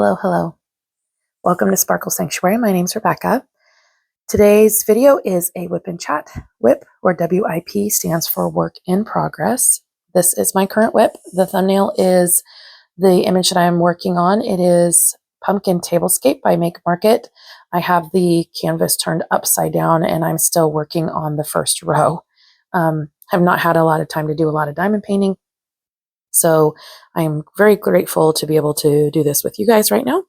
Hello, hello. Welcome to Sparkle.Sanctuary. My name's Rebecca. Today's video is a WIP and chat. WIP, or WIP, stands for Work in Progress. This is my current WIP. The thumbnail is the image that I'm working on. It is Pumpkin Tablescape by Make Market. I have the canvas turned upside down and I'm still working on the first row. I've not had a lot of time to do a lot of diamond painting, so I'm very grateful to be able to do this with you guys right now.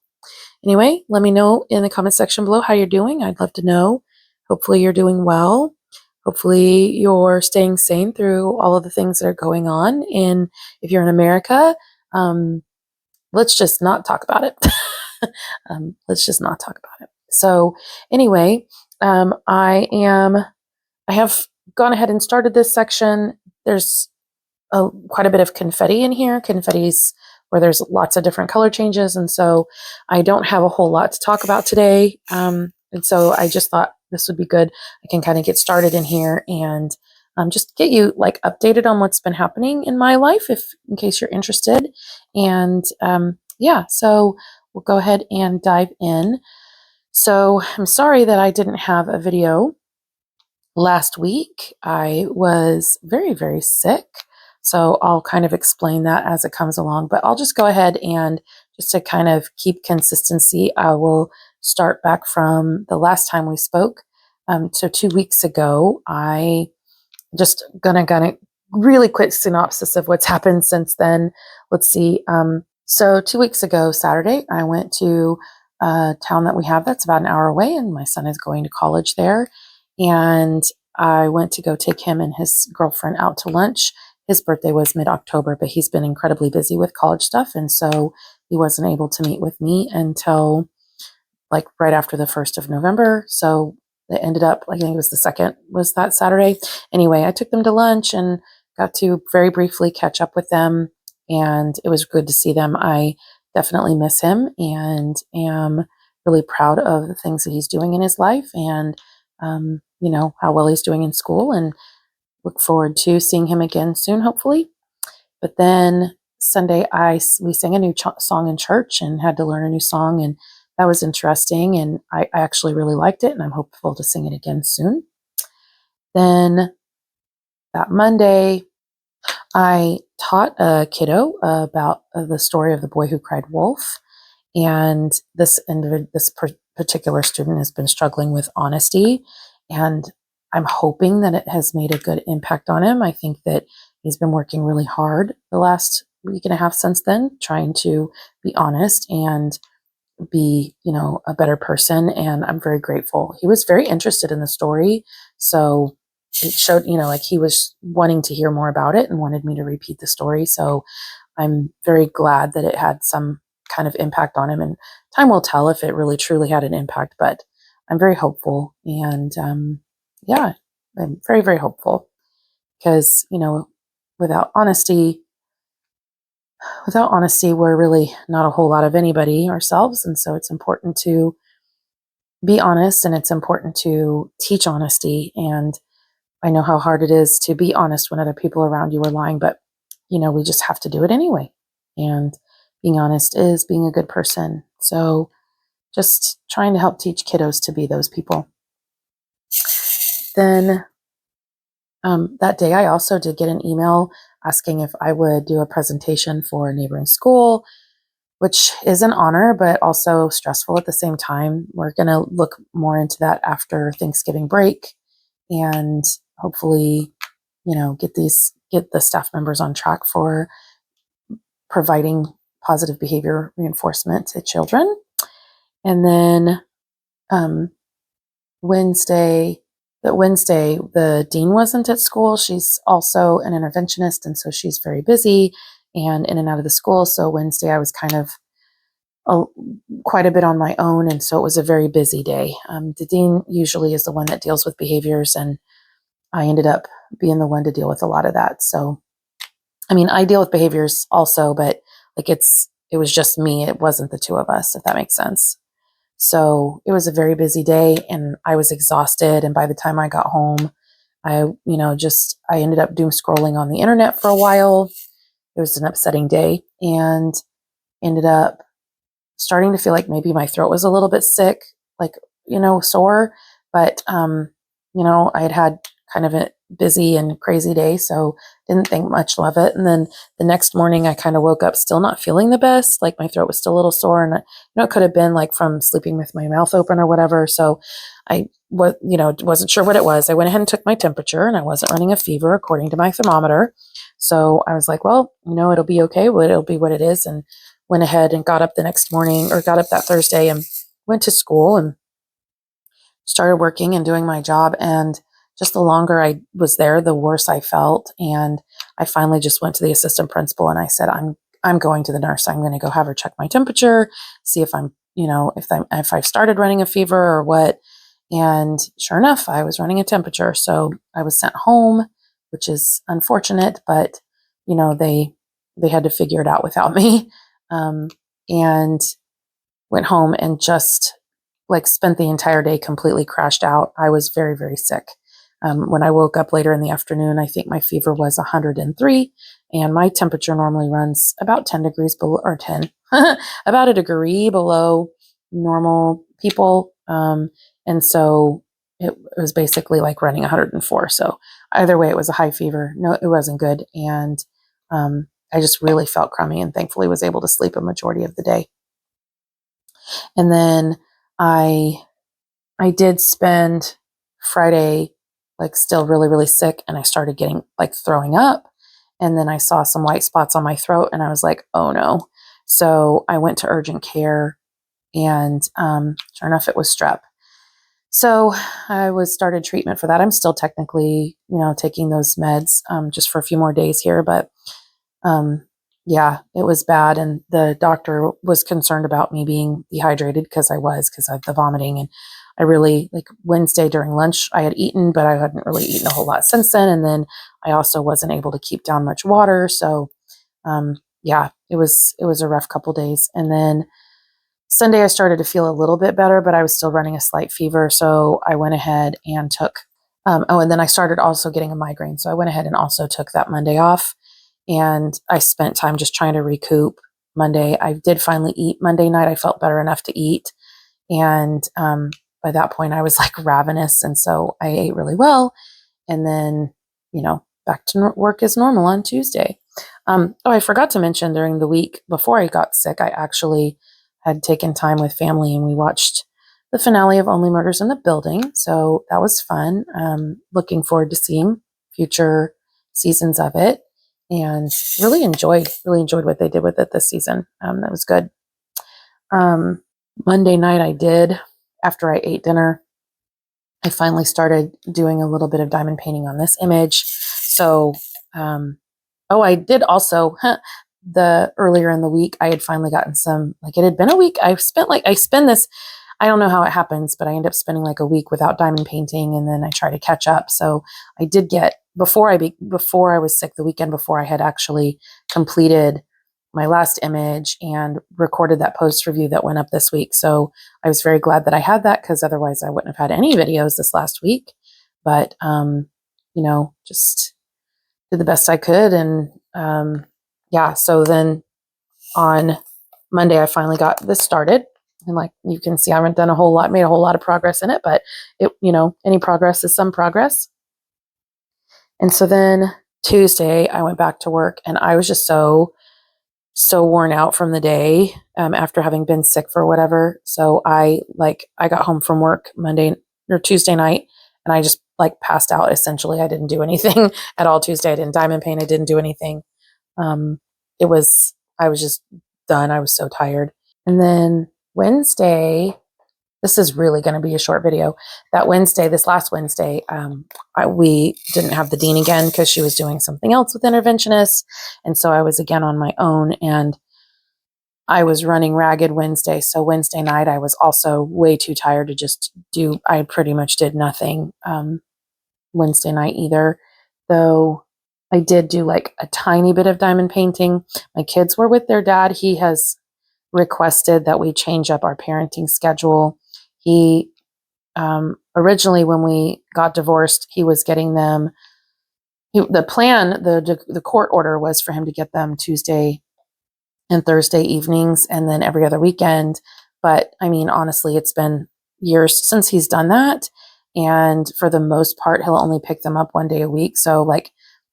Anyway, let me know in the comment section below how you're doing. I'd love to know. Hopefully you're doing well. Hopefully you're staying sane through all of the things that are going on. And if you're in America, let's just not talk about it. Let's just not talk about it. So anyway, I have gone ahead and started this section. There's quite a bit of confetti in here. Confetti's where there's lots of different color changes. And so I don't have a whole lot to talk about today. And so I just thought this would be good. I can kind of get started in here and just get you like updated on what's been happening in my life, in case you're interested. And yeah, so we'll go ahead and dive in. So I'm sorry that I didn't have a video last week. I was very, very sick. So I'll kind of explain that as it comes along, but I'll just go ahead and just to kind of keep consistency, I will start back from the last time we spoke. So 2 weeks ago, I just gonna really quick synopsis of what's happened since then. Let's see. So 2 weeks ago, Saturday, I went to a town that we have that's about an hour away, and my son is going to college there. And I went to go take him and his girlfriend out to lunch. His birthday was mid-October, but he's been incredibly busy with college stuff. And so he wasn't able to meet with me until like right after the 1st of November. So it ended up, I think it was the 2nd, was that Saturday. Anyway, I took them to lunch and got to very briefly catch up with them. And it was good to see them. I definitely miss him and am really proud of the things that he's doing in his life and, you know, how well he's doing in school, and look forward to seeing him again soon, hopefully. But then Sunday, we sang a new song in church and had to learn a new song, and that was interesting. And I actually really liked it, and I'm hopeful to sing it again soon. Then that Monday, I taught a kiddo about the story of the boy who cried wolf. And this particular student has been struggling with honesty, and I'm hoping that it has made a good impact on him. I think that he's been working really hard the last week and a half since then, trying to be honest and be, you know, a better person. And I'm very grateful. He was very interested in the story. So it showed, you know, like he was wanting to hear more about it and wanted me to repeat the story. So I'm very glad that it had some kind of impact on him, and time will tell if it really truly had an impact, but I'm very hopeful. And yeah, I'm very, very hopeful because, you know, without honesty, we're really not a whole lot of anybody ourselves. And so it's important to be honest, and it's important to teach honesty. And I know how hard it is to be honest when other people around you are lying, but, you know, we just have to do it anyway. And being honest is being a good person. So just trying to help teach kiddos to be those people. Then that day, I also did get an email asking if I would do a presentation for a neighboring school, which is an honor, but also stressful at the same time. We're going to look more into that after Thanksgiving break and hopefully, you know, get the staff members on track for providing positive behavior reinforcement to children. And then Wednesday, the dean wasn't at school. She's also an interventionist, and so she's very busy and in and out of the school. So Wednesday I was kind of quite a bit on my own, and so it was a very busy day. The dean usually is the one that deals with behaviors, and I ended up being the one to deal with a lot of that. So, I mean, I deal with behaviors also, but like it was just me. It wasn't the two of us, if that makes sense. So it was a very busy day and I was exhausted. And by the time I got home, I ended up doom scrolling on the internet for a while. It was an upsetting day and ended up starting to feel like maybe my throat was a little bit sick, like, sore. But, I had kind of a busy and crazy day, so didn't think much of it. And then the next morning I kind of woke up still not feeling the best. Like my throat was still a little sore, and it could have been like from sleeping with my mouth open or whatever. So I wasn't sure what it was. I went ahead and took my temperature, and I wasn't running a fever according to my thermometer. So I was like, well, it'll be okay. It'll be what it is. And went ahead and got up the next morning, or got up that Thursday, and went to school and started working and doing my job. And just the longer I was there, the worse I felt. And I finally just went to the assistant principal and I said, I'm going to the nurse. I'm going to go have her check my temperature, see if if I've started running a fever or what. And sure enough, I was running a temperature. So I was sent home, which is unfortunate, but they had to figure it out without me. And went home and just like spent the entire day completely crashed out. I was very, very sick. When I woke up later in the afternoon, I think my fever was 103, and my temperature normally runs about 10 degrees below, or 10, about a degree below normal people. And so it was basically like running 104. So either way, it was a high fever. No, it wasn't good. And I just really felt crummy, and thankfully was able to sleep a majority of the day. And then I did spend Friday like still really, really sick, and I started getting like throwing up, and then I saw some white spots on my throat, and I was like, oh no. So I went to urgent care, and sure enough, it was strep. So I started treatment for that. I'm still technically, taking those meds just for a few more days here, but yeah, it was bad. And the doctor was concerned about me being dehydrated because of the vomiting. And I really, like Wednesday during lunch, I had eaten, but I hadn't really eaten a whole lot since then. And then I also wasn't able to keep down much water. So, yeah, it was a rough couple days. And then Sunday I started to feel a little bit better, but I was still running a slight fever. So I went ahead and took, and then I started also getting a migraine. So I went ahead and also took that Monday off. And I spent time just trying to recoup Monday. I did finally eat Monday night. I felt better enough to eat. And by that point, I was like ravenous. And so I ate really well. And then, back to work as normal on Tuesday. I forgot to mention during the week before I got sick, I actually had taken time with family and we watched the finale of Only Murders in the Building. So that was fun. Looking forward to seeing future seasons of it. And really enjoyed what they did with it this season. That was good. Monday night after I ate dinner, I finally started doing a little bit of diamond painting on this image. So, I did also, earlier in the week, I had finally gotten some, like it had been a week. I spend this, I don't know how it happens, but I end up spending like a week without diamond painting, and then I try to catch up. So I did get, before I was sick, the weekend before, I had actually completed my last image and recorded that post review that went up this week. So I was very glad that I had that, because otherwise I wouldn't have had any videos this last week. But, just did the best I could. And yeah, so then on Monday, I finally got this started. And like you can see, I haven't made a whole lot of progress in it, but any progress is some progress. And so then Tuesday, I went back to work, and I was just so worn out from the day after having been sick for whatever. So I got home from work Monday or Tuesday night, and I just like passed out. Essentially, I didn't do anything at all Tuesday. I didn't diamond paint. I didn't do anything. I was just done. I was so tired. And then Wednesday, this is really going to be a short video. This last Wednesday, we didn't have the dean again because she was doing something else with interventionists. And so I was again on my own, and I was running ragged Wednesday. So Wednesday night, I was also way too tired to just I pretty much did nothing Wednesday night either, though I did do like a tiny bit of diamond painting. My kids were with their dad. He has requested that we change up our parenting schedule. He originally, when we got divorced, he was getting them. The plan, the court order was for him to get them Tuesday and Thursday evenings, and then every other weekend. But I mean, honestly, it's been years since he's done that. And for the most part, he'll only pick them up one day a week. So like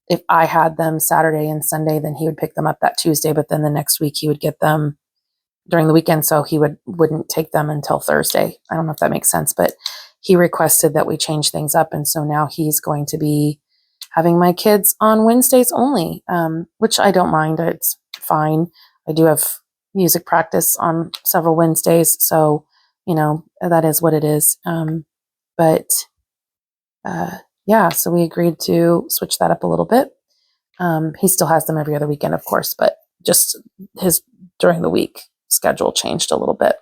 if I had them Saturday and Sunday, then he would pick them up that Tuesday, but then the next week he would get them during the weekend. So he wouldn't take them until Thursday. I don't know if that makes sense, but he requested that we change things up. And so now he's going to be having my kids on Wednesdays only, which I don't mind. It's fine. I do have music practice on several Wednesdays. So, that is what it is. But yeah, so we agreed to switch that up a little bit. He still has them every other weekend, of course, but just his during the week schedule changed a little bit.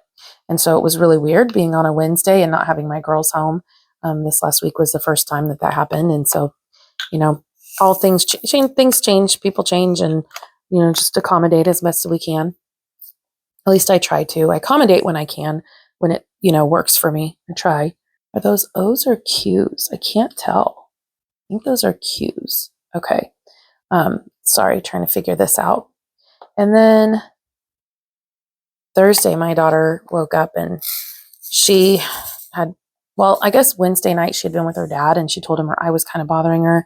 And so it was really weird being on a Wednesday and not having my girls home. This last week was the first time that happened. And so, all things change, people change, and, just accommodate as best as we can. At least I try to. I accommodate when I can, when it, works for me. I try. Are those O's or Q's? I can't tell. I think those are Q's. Okay. Sorry, trying to figure this out. And then Thursday, my daughter woke up and she I guess Wednesday night she had been with her dad, and she told him her eye was kind of bothering her,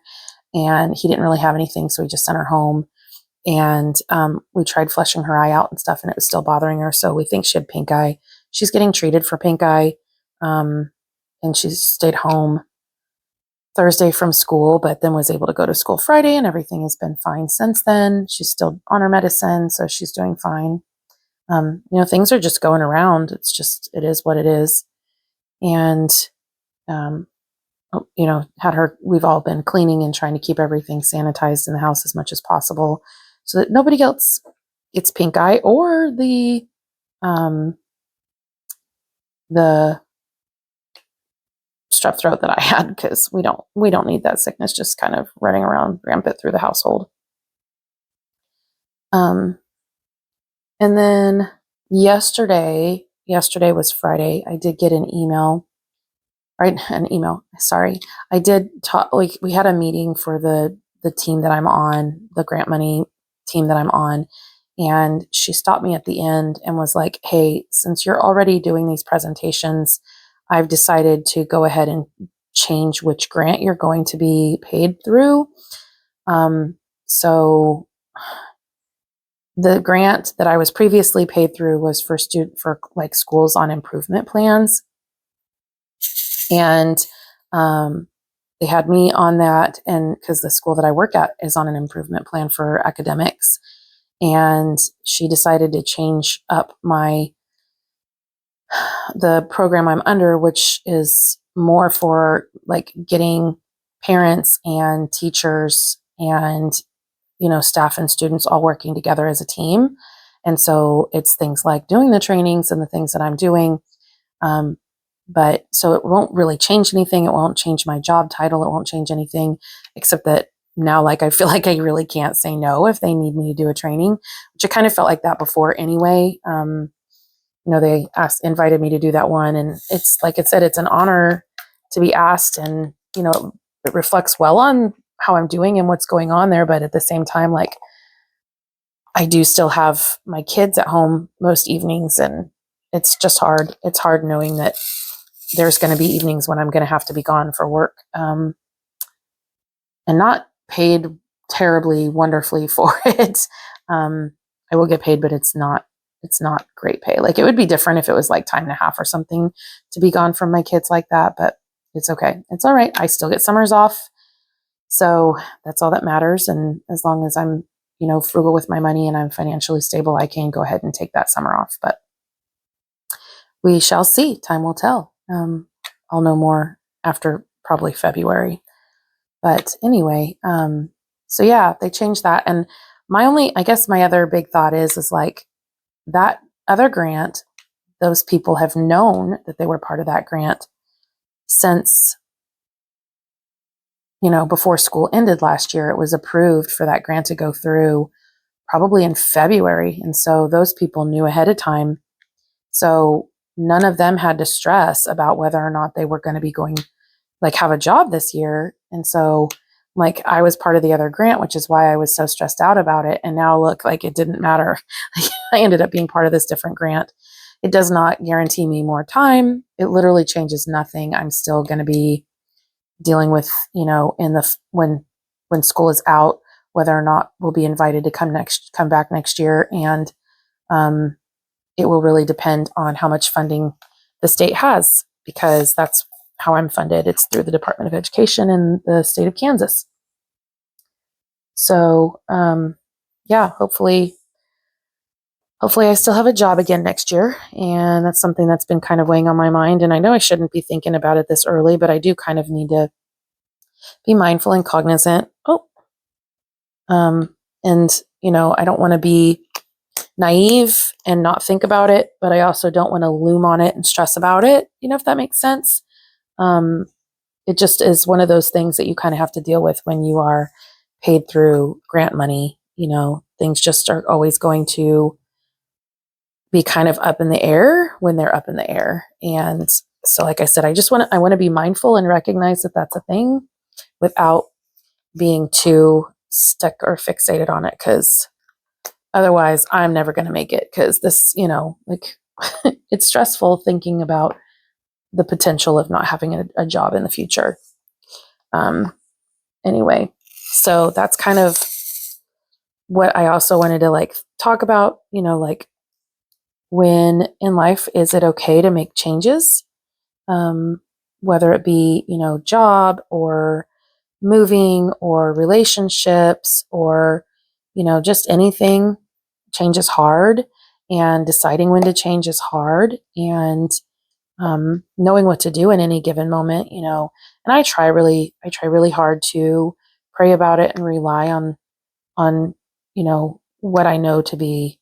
and he didn't really have anything. So he just sent her home, and we tried flushing her eye out and stuff, and it was still bothering her. So we think she had pink eye. She's getting treated for pink eye. And she stayed home Thursday from school, but then was able to go to school Friday, and everything has been fine since then. She's still on her medicine, so she's doing fine. Things are just going around. It is what it is. And, we've all been cleaning and trying to keep everything sanitized in the house as much as possible so that nobody else gets pink eye or the strep throat that I had, because we don't need that sickness just kind of running around rampant through the household. And then yesterday was Friday. I did get an email. Sorry. I did talk, we had a meeting for the team that I'm on, the grant money team that I'm on. And she stopped me at the end and was like, hey, since you're already doing these presentations, I've decided to go ahead and change which grant you're going to be paid through. So the grant that I was previously paid through was for schools on improvement plans. And they had me on that, and because the school that I work at is on an improvement plan for academics. And she decided to change up the program I'm under, which is more for getting parents and teachers and, staff and students all working together as a team. And so it's things like doing the trainings and the things that I'm doing. But so it won't really change anything. It won't change my job title. It won't change anything, except that now, I feel like I really can't say no if they need me to do a training, which I kind of felt like that before anyway. They invited me to do that one, and it's like it said, it's an honor to be asked, and it reflects well on how I'm doing and what's going on there. But at the same time, I do still have my kids at home most evenings, and it's just hard. It's hard knowing that there's going to be evenings when I'm going to have to be gone for work, and not paid terribly wonderfully for it. I will get paid, but it's not great pay. It would be different if it was time and a half or something to be gone from my kids like that, but it's okay. It's all right. I still get summers off. So that's all that matters. And as long as I'm, frugal with my money and I'm financially stable, I can go ahead and take that summer off, but we shall see. Time will tell. I'll know more after probably February. But anyway, so yeah, they changed that. And my other big thought is that other grant, those people have known that they were part of that grant since, before school ended last year. It was approved for that grant to go through probably in February. And so those people knew ahead of time. So none of them had to stress about whether or not they were going to be have a job this year. And so like I was part of the other grant, which is why I was so stressed out about it. And now look, like it didn't matter. I ended up being part of this different grant. It does not guarantee me more time. It literally changes nothing. I'm still going to be dealing with, in the when school is out, whether or not we'll be invited to come back next year, and it will really depend on how much funding the state has, because that's how I'm funded. It's through the Department of Education in the state of Kansas. So yeah, hopefully I still have a job again next year, and that's something that's been kind of weighing on my mind. And I know I shouldn't be thinking about it this early, but I do kind of need to be mindful and cognizant. And I don't want to be naive and not think about it, but I also don't want to loom on it and stress about it, if that makes sense. It just is one of those things that you kind of have to deal with when you are paid through grant money. Things just are always going to be kind of up in the air when they're up in the air. And so, like I said, I want to be mindful and recognize that that's a thing without being too stuck or fixated on it, because otherwise I'm never going to make it, because this, like it's stressful thinking about the potential of not having a job in the future. Anyway, so that's kind of what I also wanted to talk about, like when in life, is it okay to make changes? Whether it be, job or moving or relationships or, just anything. Change is hard, and deciding when to change is hard, and knowing what to do in any given moment, and I try really hard to pray about it and rely on, what I know to be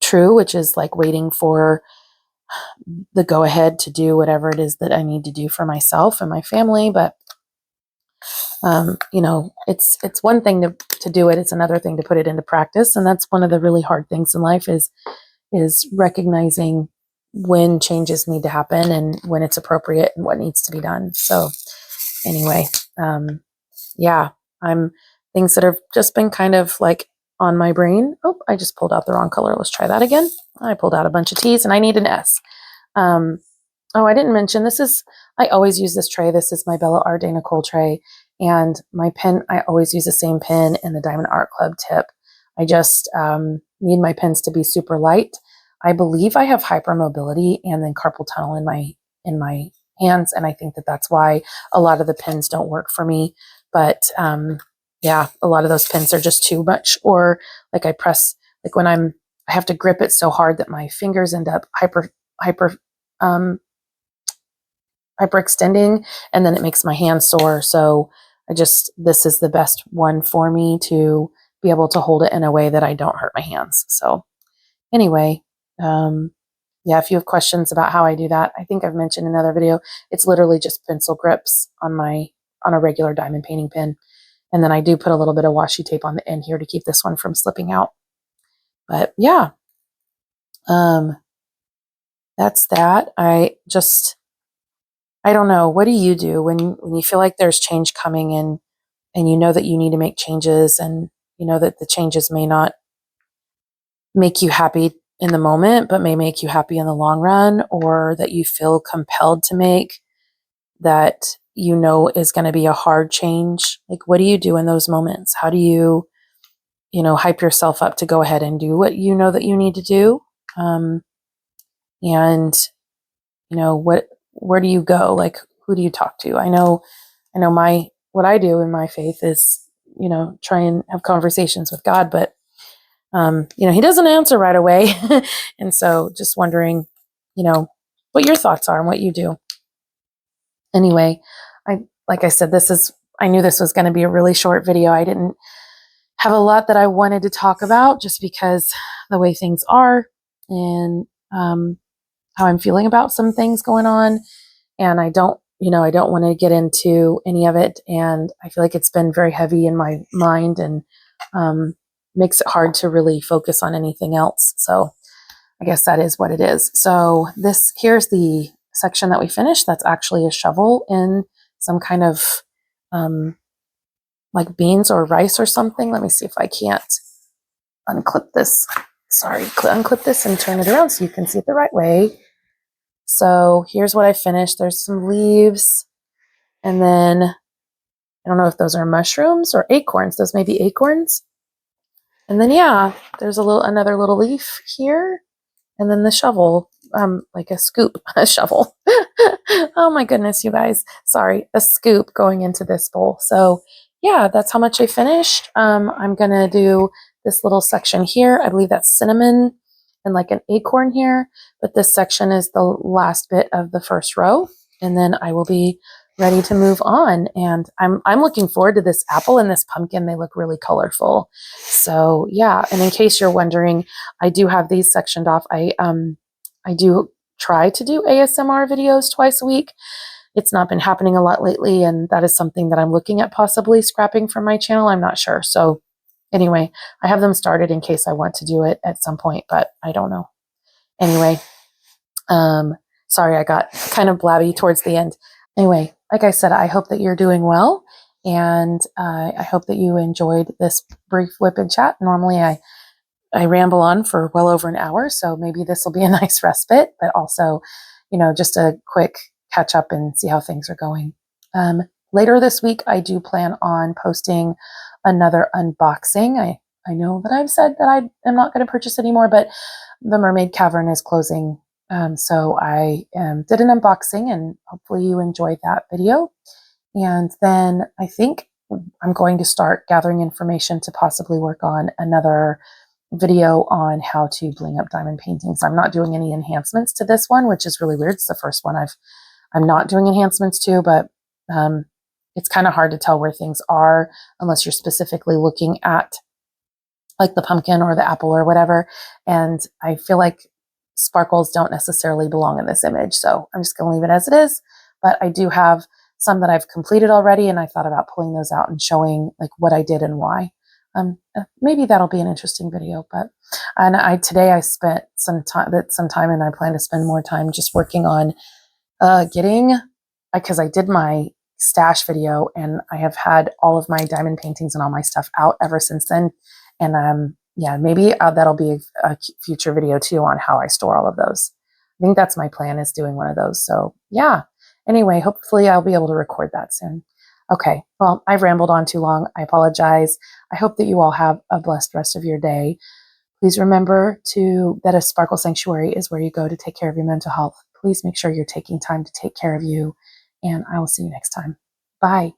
true, which is like waiting for the go ahead to do whatever it is that I need to do for myself and my family. But it's one thing to do it. It's another thing to put it into practice. And that's one of the really hard things in life is recognizing when changes need to happen and when it's appropriate and what needs to be done. So anyway, yeah, things that have just been kind of like on my brain. Oh, I just pulled out the wrong color. Let's try that again. I pulled out a bunch of T's and I need an S. I didn't mention, I always use this tray. This is my Bella Art Dana Cole tray. And my pen, I always use the same pen in the Diamond Art Club tip. I just need my pens to be super light. I believe I have hypermobility and then carpal tunnel in my hands. And I think that's why a lot of the pens don't work for me. But yeah, a lot of those pens are just too much. Or like I press, like when I have to grip it so hard that my fingers end up hyperextending, and then it makes my hand sore. So this is the best one for me to be able to hold it in a way that I don't hurt my hands. So anyway, yeah, if you have questions about how I do that, I think I've mentioned in another video, it's literally just pencil grips on a regular diamond painting pen. And then I do put a little bit of washi tape on the end here to keep this one from slipping out. But yeah, that's that. I don't know. What do you do when you feel like there's change coming and you know that you need to make changes, and you know that the changes may not make you happy in the moment, but may make you happy in the long run, or that you feel compelled to make that is going to be a hard change? Like, what do you do in those moments? How do you, hype yourself up to go ahead and do what you know that you need to do? And where do you go? Like, who do you talk to? I know what I do in my faith is, try and have conversations with God, but he doesn't answer right away. And so just wondering, what your thoughts are and what you do. Anyway, like I said, I knew this was going to be a really short video. I didn't have a lot that I wanted to talk about, just because the way things are, and how I'm feeling about some things going on. And I don't want to get into any of it. And I feel like it's been very heavy in my mind, and makes it hard to really focus on anything else. So I guess that is what it is. So here's the section that we finished. That's actually a shovel in some kind of like beans or rice or something. Let me see if I can't unclip this. Sorry, unclip this and turn it around so you can see it the right way. So here's what I finished. There's some leaves, and then I don't know if those are mushrooms or acorns. Those may be acorns. And then yeah, there's another little leaf here, and then the shovel, like a scoop, a shovel. Oh my goodness, you guys. Sorry, a scoop going into this bowl. So yeah, that's how much I finished. I'm gonna do this little section here. I believe that's cinnamon and like an acorn here, but this section is the last bit of the first row, and then I will be ready to move on. And I'm looking forward to this apple and this pumpkin. They look really colorful. So yeah, and in case you're wondering, I do have these sectioned off. I do try to do ASMR videos twice a week. It's not been happening a lot lately, and that is something that I'm looking at possibly scrapping from my channel. I'm not sure. So anyway, I have them started in case I want to do it at some point, but I don't know. Anyway, sorry, I got kind of blabby towards the end. Anyway, like I said, I hope that you're doing well, and I hope that you enjoyed this brief WIP and chat. Normally I ramble on for well over an hour, so maybe this will be a nice respite, but also, just a quick catch up and see how things are going. Later this week, I do plan on posting another unboxing. I know that I've said that I am not going to purchase anymore, but the Mermaid Cavern is closing. So I did an unboxing, and hopefully you enjoyed that video. And then I think I'm going to start gathering information to possibly work on another video on how to bling up diamond paintings. I'm not doing any enhancements to this one, which is really weird. It's the first one I'm not doing enhancements to, but it's kind of hard to tell where things are unless you're specifically looking at like the pumpkin or the apple or whatever. And I feel like sparkles don't necessarily belong in this image, so I'm just going to leave it as it is. But I do have some that I've completed already, and I thought about pulling those out and showing like what I did and why. Maybe that'll be an interesting video. But today I spent some time, and I plan to spend more time just working on because I did my stash video, and I have had all of my diamond paintings and all my stuff out ever since then. And yeah, maybe that'll be a future video too on how I store all of those. I think that's my plan, is doing one of those. So yeah, anyway, hopefully I'll be able to record that soon. Okay, well, I've rambled on too long. I apologize. I hope that you all have a blessed rest of your day. Please remember that a Sparkle Sanctuary is where you go to take care of your mental health. Please make sure you're taking time to take care of you, and I will see you next time. Bye.